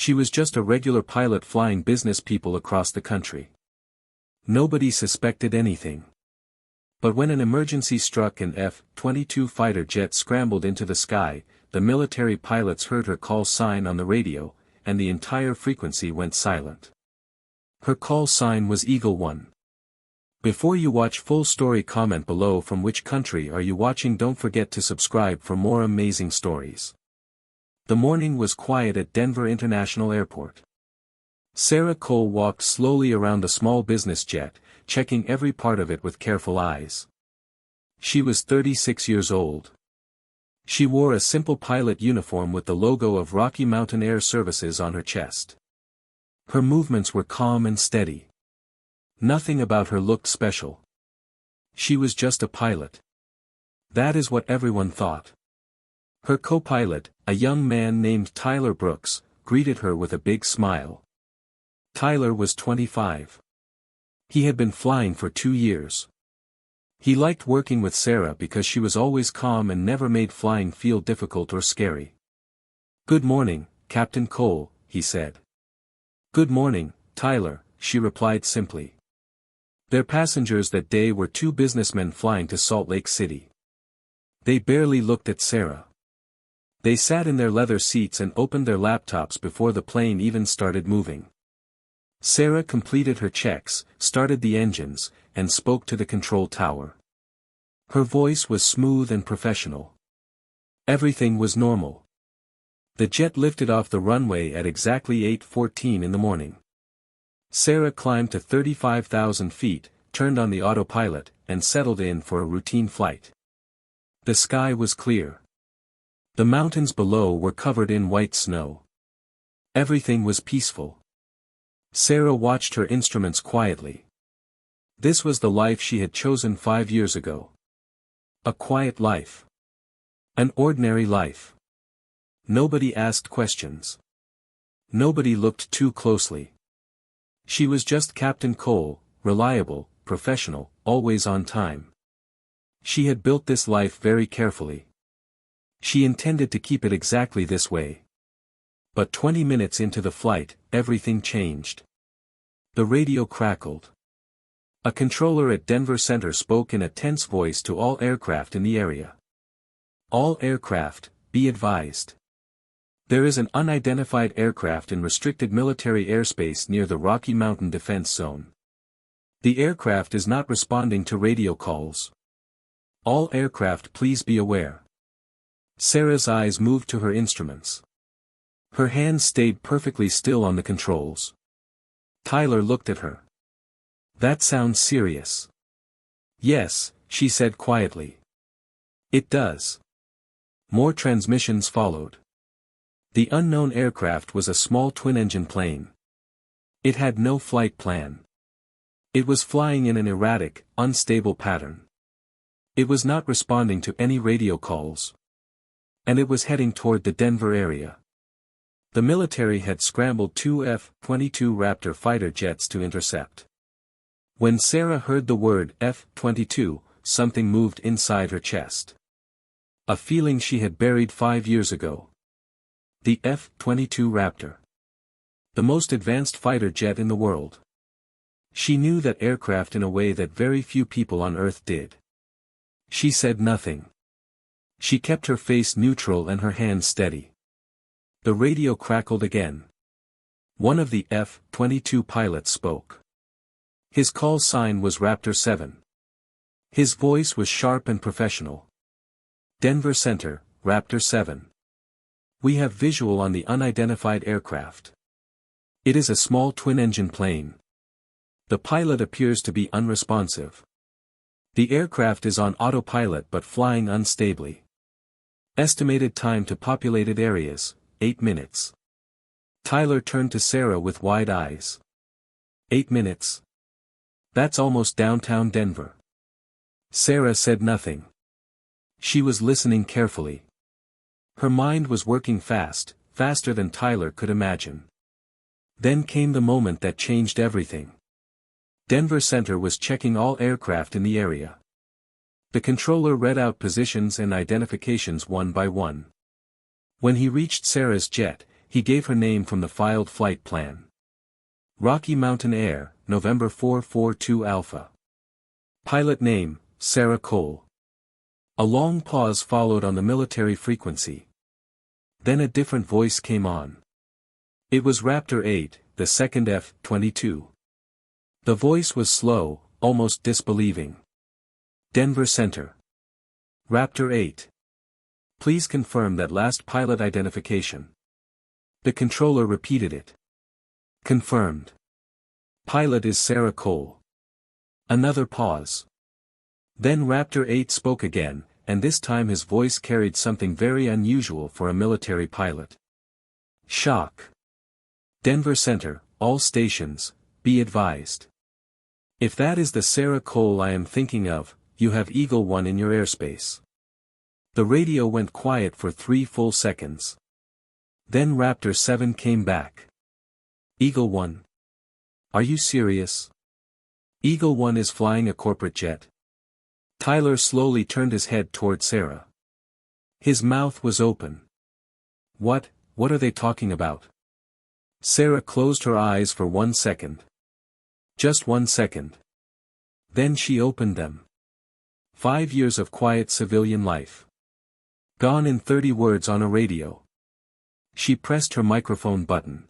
She was just a regular pilot flying business people across the country. Nobody suspected anything. But when an emergency struck and F-22 fighter jet scrambled into the sky, the military pilots heard her call sign on the radio, and the entire frequency went silent. Her call sign was Eagle 1. Before you watch full story, comment below from which country are you watching. Don't forget to subscribe for more amazing stories. The morning was quiet at Denver International Airport. Sarah Cole walked slowly around the small business jet, checking every part of it with careful eyes. She was 36 years old. She wore a simple pilot uniform with the logo of Rocky Mountain Air Services on her chest. Her movements were calm and steady. Nothing about her looked special. She was just a pilot. That is what everyone thought. Her co-pilot, a young man named Tyler Brooks, greeted her with a big smile. Tyler was 25. He had been flying for 2 years. He liked working with Sarah because she was always calm and never made flying feel difficult or scary. "Good morning, Captain Cole," he said. "Good morning, Tyler," she replied simply. Their passengers that day were 2 businessmen flying to Salt Lake City. They barely looked at Sarah. They sat in their leather seats and opened their laptops before the plane even started moving. Sarah completed her checks, started the engines, and spoke to the control tower. Her voice was smooth and professional. Everything was normal. The jet lifted off the runway at exactly 8:14 in the morning. Sarah climbed to 35,000 feet, turned on the autopilot, and settled in for a routine flight. The sky was clear. The mountains below were covered in white snow. Everything was peaceful. Sarah watched her instruments quietly. This was the life she had chosen 5 years ago. A quiet life. An ordinary life. Nobody asked questions. Nobody looked too closely. She was just Captain Cole, reliable, professional, always on time. She had built this life very carefully. She intended to keep it exactly this way. But 20 minutes into the flight, everything changed. The radio crackled. A controller at Denver Center spoke in a tense voice to all aircraft in the area. "All aircraft, be advised. There is an unidentified aircraft in restricted military airspace near the Rocky Mountain Defense Zone. The aircraft is not responding to radio calls. All aircraft, please be aware." Sarah's eyes moved to her instruments. Her hands stayed perfectly still on the controls. Tyler looked at her. "That sounds serious." "Yes," she said quietly. "It does." More transmissions followed. The unknown aircraft was a small twin-engine plane. It had no flight plan. It was flying in an erratic, unstable pattern. It was not responding to any radio calls. And it was heading toward the Denver area. The military had scrambled 2 F-22 Raptor fighter jets to intercept. When Sarah heard the word F-22, something moved inside her chest. A feeling she had buried 5 years ago. The F-22 Raptor. The most advanced fighter jet in the world. She knew that aircraft in a way that very few people on Earth did. She said nothing. She kept her face neutral and her hands steady. The radio crackled again. One of the F-22 pilots spoke. His call sign was Raptor 7. His voice was sharp and professional. "Denver Center, Raptor 7. We have visual on the unidentified aircraft. It is a small twin-engine plane. The pilot appears to be unresponsive. The aircraft is on autopilot but flying unstably. Estimated time to populated areas, 8 minutes." Tyler turned to Sarah with wide eyes. 8 minutes? That's almost downtown Denver. Sarah said nothing. She was listening carefully. Her mind was working fast, faster than Tyler could imagine. Then came the moment that changed everything. Denver Center was checking all aircraft in the area. The controller read out positions and identifications one by one. When he reached Sarah's jet, He gave her name from the filed flight plan. Rocky Mountain Air, November 442 Alpha. Pilot name, Sarah Cole. A long pause followed on the military frequency. Then a different voice came on. It was Raptor 8, the second F-22. The voice was slow, almost disbelieving. Denver Center. Raptor 8. Please confirm that last pilot identification. The controller repeated it. Confirmed. Pilot is Sarah Cole. Another pause. Then Raptor 8 spoke again, and this time his voice carried something very unusual for a military pilot. Shock. Denver Center, all stations, be advised. If that is the Sarah Cole I am thinking of, you have Eagle 1 in your airspace. The radio went quiet for 3 full seconds. Then Raptor 7 came back. Eagle 1. Are you serious? Eagle 1 is flying a corporate jet. Tyler slowly turned his head toward Sarah. His mouth was open. What are they talking about? Sarah closed her eyes for 1 second. Just 1 second. Then she opened them. 5 years of quiet civilian life. Gone in 30 words on a radio. She pressed her microphone button.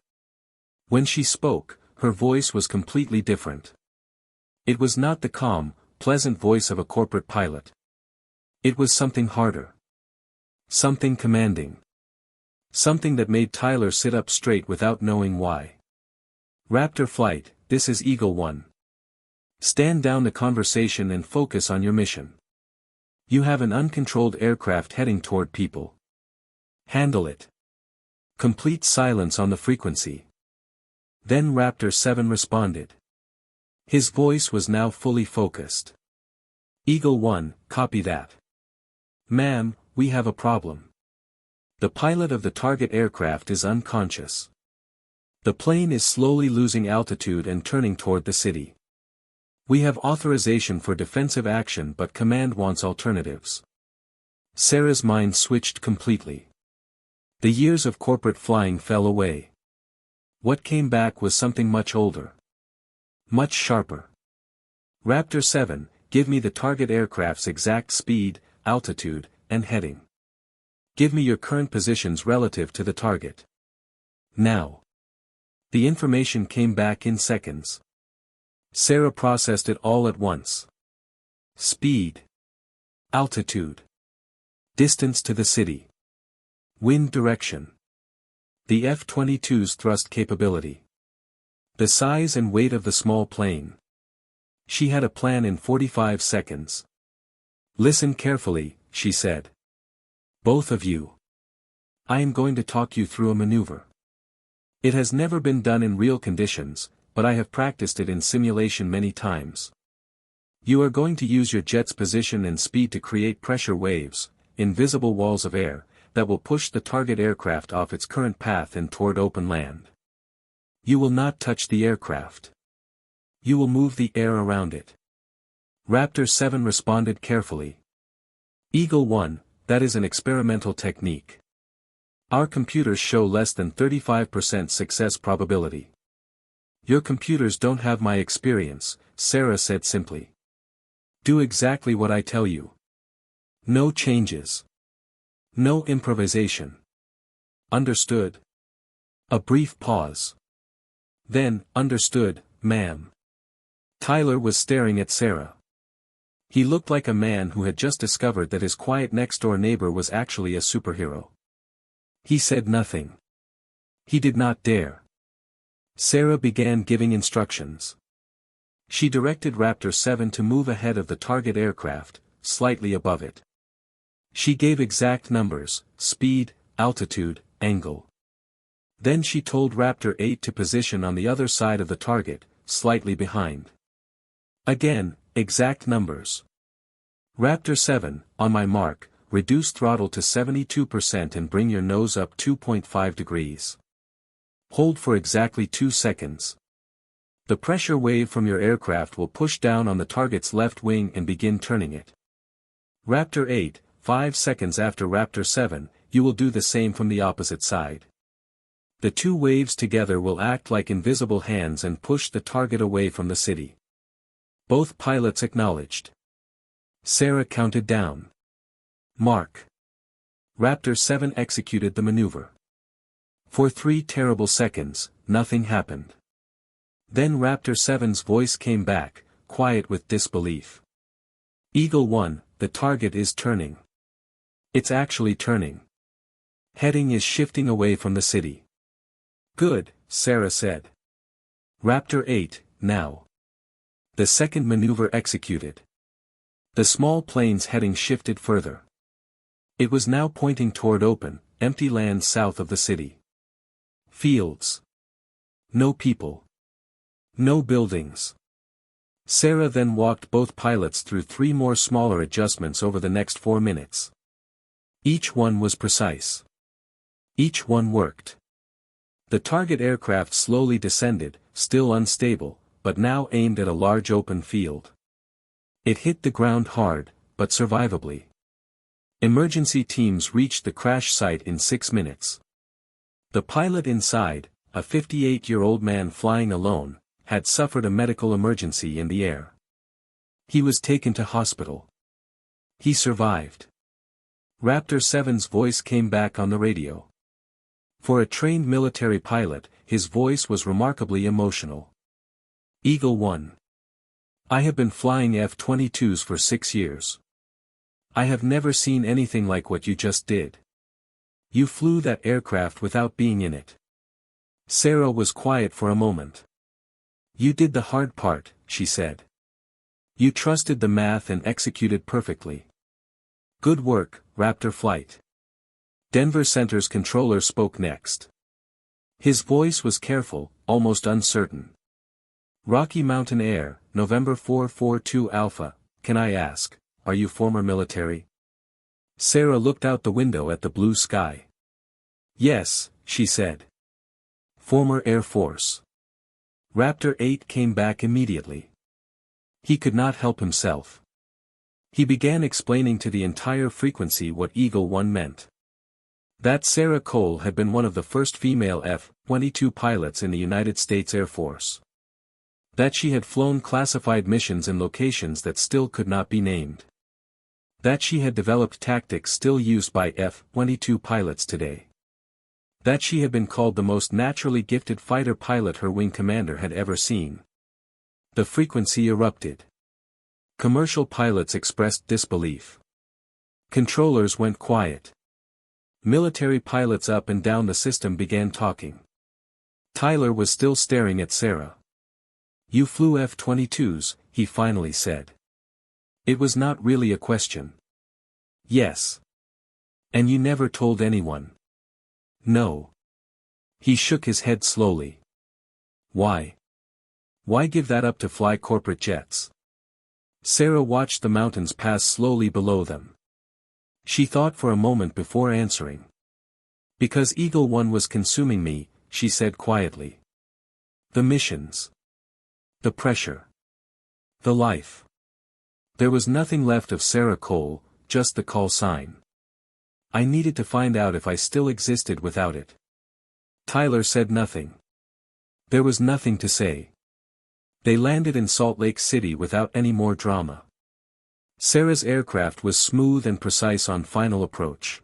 When she spoke, her voice was completely different. It was not the calm, pleasant voice of a corporate pilot. It was something harder. Something commanding. Something that made Tyler sit up straight without knowing why. Raptor Flight, this is Eagle 1. Stand down the conversation and focus on your mission. You have an uncontrolled aircraft heading toward people. Handle it. Complete silence on the frequency. Then Raptor 7 responded. His voice was now fully focused. Eagle 1, copy that. Ma'am, we have a problem. The pilot of the target aircraft is unconscious. The plane is slowly losing altitude and turning toward the city. We have authorization for defensive action but command wants alternatives. Sarah's mind switched completely. The years of corporate flying fell away. What came back was something much older. Much sharper. Raptor 7, give me the target aircraft's exact speed, altitude, and heading. Give me your current positions relative to the target. Now. The information came back in seconds. Sarah processed it all at once. Speed. Altitude. Distance to the city. Wind direction. The F-22's thrust capability. The size and weight of the small plane. She had a plan in 45 seconds. Listen carefully, she said. Both of you. I am going to talk you through a maneuver. It has never been done in real conditions, but I have practiced it in simulation many times. You are going to use your jet's position and speed to create pressure waves, invisible walls of air, that will push the target aircraft off its current path and toward open land. You will not touch the aircraft. You will move the air around it. Raptor 7 responded carefully. Eagle 1, that is an experimental technique. Our computers show less than 35% success probability. Your computers don't have my experience, Sarah said simply. Do exactly what I tell you. No changes. No improvisation. Understood? A brief pause. Then, understood, ma'am. Tyler was staring at Sarah. He looked like a man who had just discovered that his quiet next-door neighbor was actually a superhero. He said nothing. He did not dare. Sarah began giving instructions. She directed Raptor 7 to move ahead of the target aircraft, slightly above it. She gave exact numbers, speed, altitude, angle. Then she told Raptor 8 to position on the other side of the target, slightly behind. Again, exact numbers. Raptor 7, on my mark, reduce throttle to 72% and bring your nose up 2.5 degrees. Hold for exactly 2 seconds. The pressure wave from your aircraft will push down on the target's left wing and begin turning it. Raptor 8, 5 seconds after Raptor 7, you will do the same from the opposite side. The two waves together will act like invisible hands and push the target away from the city. Both pilots acknowledged. Sarah counted down. Mark. Raptor 7 executed the maneuver. For 3 terrible seconds, nothing happened. Then Raptor 7's voice came back, quiet with disbelief. Eagle 1, the target is turning. It's actually turning. Heading is shifting away from the city. Good, Sarah said. Raptor 8, now. The second maneuver executed. The small plane's heading shifted further. It was now pointing toward open, empty land south of the city. Fields. No people. No buildings. Sarah then walked both pilots through 3 more smaller adjustments over the next 4 minutes. Each one was precise. Each one worked. The target aircraft slowly descended, still unstable, but now aimed at a large open field. It hit the ground hard, but survivably. Emergency teams reached the crash site in 6 minutes. The pilot inside, a 58-year-old man flying alone, had suffered a medical emergency in the air. He was taken to hospital. He survived. Raptor 7's voice came back on the radio. For a trained military pilot, his voice was remarkably emotional. Eagle 1. I have been flying F-22s for 6 years. I have never seen anything like what you just did. You flew that aircraft without being in it. Sarah was quiet for a moment. You did the hard part, she said. You trusted the math and executed perfectly. Good work, Raptor Flight. Denver Center's controller spoke next. His voice was careful, almost uncertain. Rocky Mountain Air, November 442 Alpha, can I ask, are you former military? Sarah looked out the window at the blue sky. Yes, she said. Former Air Force. Raptor 8 came back immediately. He could not help himself. He began explaining to the entire frequency what Eagle 1 meant. That Sarah Cole had been one of the first female F-22 pilots in the United States Air Force. That she had flown classified missions in locations that still could not be named. That she had developed tactics still used by F-22 pilots today. That she had been called the most naturally gifted fighter pilot her wing commander had ever seen. The frequency erupted. Commercial pilots expressed disbelief. Controllers went quiet. Military pilots up and down the system began talking. Tyler was still staring at Sarah. You flew F-22s, he finally said. It was not really a question. Yes. And you never told anyone. No. He shook his head slowly. Why? Why give that up to fly corporate jets? Sarah watched the mountains pass slowly below them. She thought for a moment before answering. Because Eagle 1 was consuming me, she said quietly. The missions. The pressure. The life. There was nothing left of Sarah Cole, just the call sign. I needed to find out if I still existed without it. Tyler said nothing. There was nothing to say. They landed in Salt Lake City without any more drama. Sarah's aircraft was smooth and precise on final approach.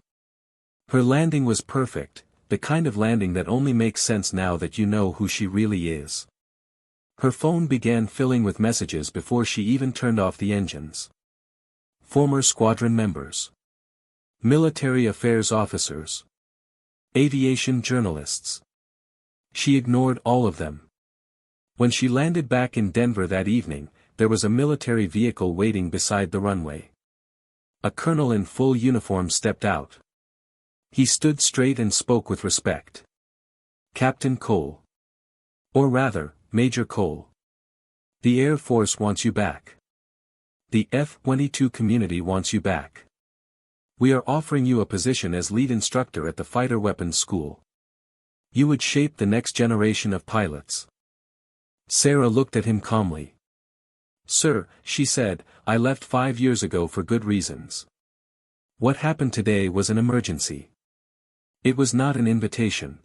Her landing was perfect, the kind of landing that only makes sense now that you know who she really is. Her phone began filling with messages before she even turned off the engines. Former squadron members. Military affairs officers. Aviation journalists. She ignored all of them. When she landed back in Denver that evening, there was a military vehicle waiting beside the runway. A colonel in full uniform stepped out. He stood straight and spoke with respect. Captain Cole. Or rather, Major Cole. The Air Force wants you back. The F-22 community wants you back. We are offering you a position as lead instructor at the Fighter Weapons School. You would shape the next generation of pilots. Sarah looked at him calmly. Sir, she said, I left 5 years ago for good reasons. What happened today was an emergency. It was not an invitation.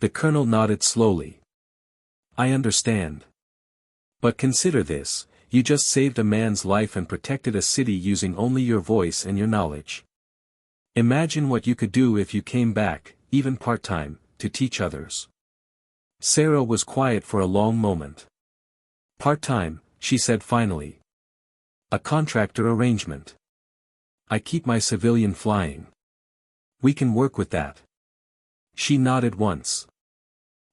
The colonel nodded slowly. I understand. But consider this, you just saved a man's life and protected a city using only your voice and your knowledge. Imagine what you could do if you came back, even part-time, to teach others. Sarah was quiet for a long moment. Part-time, she said finally. A contractor arrangement. I keep my civilian flying. We can work with that. She nodded once.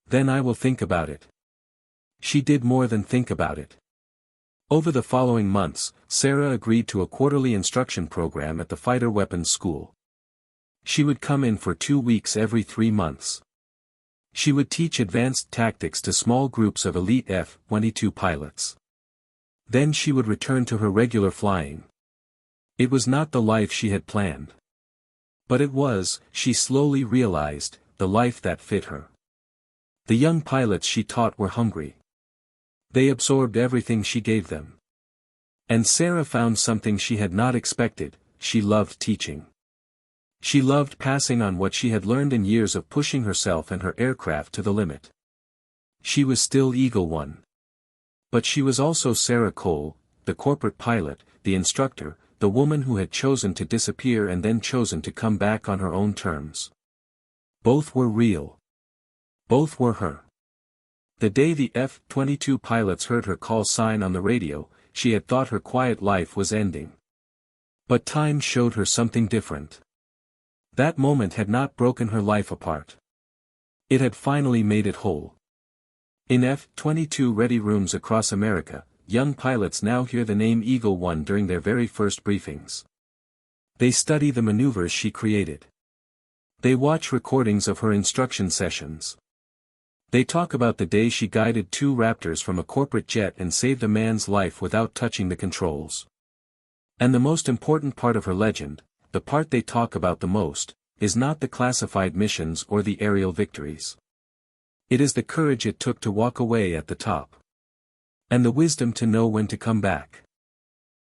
Then I will think about it. She did more than think about it. Over the following months, Sarah agreed to a quarterly instruction program at the fighter weapons school. She would come in for 2 weeks every 3 months. She would teach advanced tactics to small groups of elite F-22 pilots. Then she would return to her regular flying. It was not the life she had planned. But it was, she slowly realized, the life that fit her. The young pilots she taught were hungry. They absorbed everything she gave them. And Sarah found something she had not expected: she loved teaching. She loved passing on what she had learned in years of pushing herself and her aircraft to the limit. She was still Eagle One. But she was also Sarah Cole, the corporate pilot, the instructor, the woman who had chosen to disappear and then chosen to come back on her own terms. Both were real. Both were her. The day the F-22 pilots heard her call sign on the radio, she had thought her quiet life was ending. But time showed her something different. That moment had not broken her life apart. It had finally made it whole. In F-22 ready rooms across America, young pilots now hear the name Eagle One during their very first briefings. They study the maneuvers she created. They watch recordings of her instruction sessions. They talk about the day she guided 2 Raptors from a corporate jet and saved a man's life without touching the controls. And the most important part of her legend, the part they talk about the most, is not the classified missions or the aerial victories. It is the courage it took to walk away at the top. And the wisdom to know when to come back.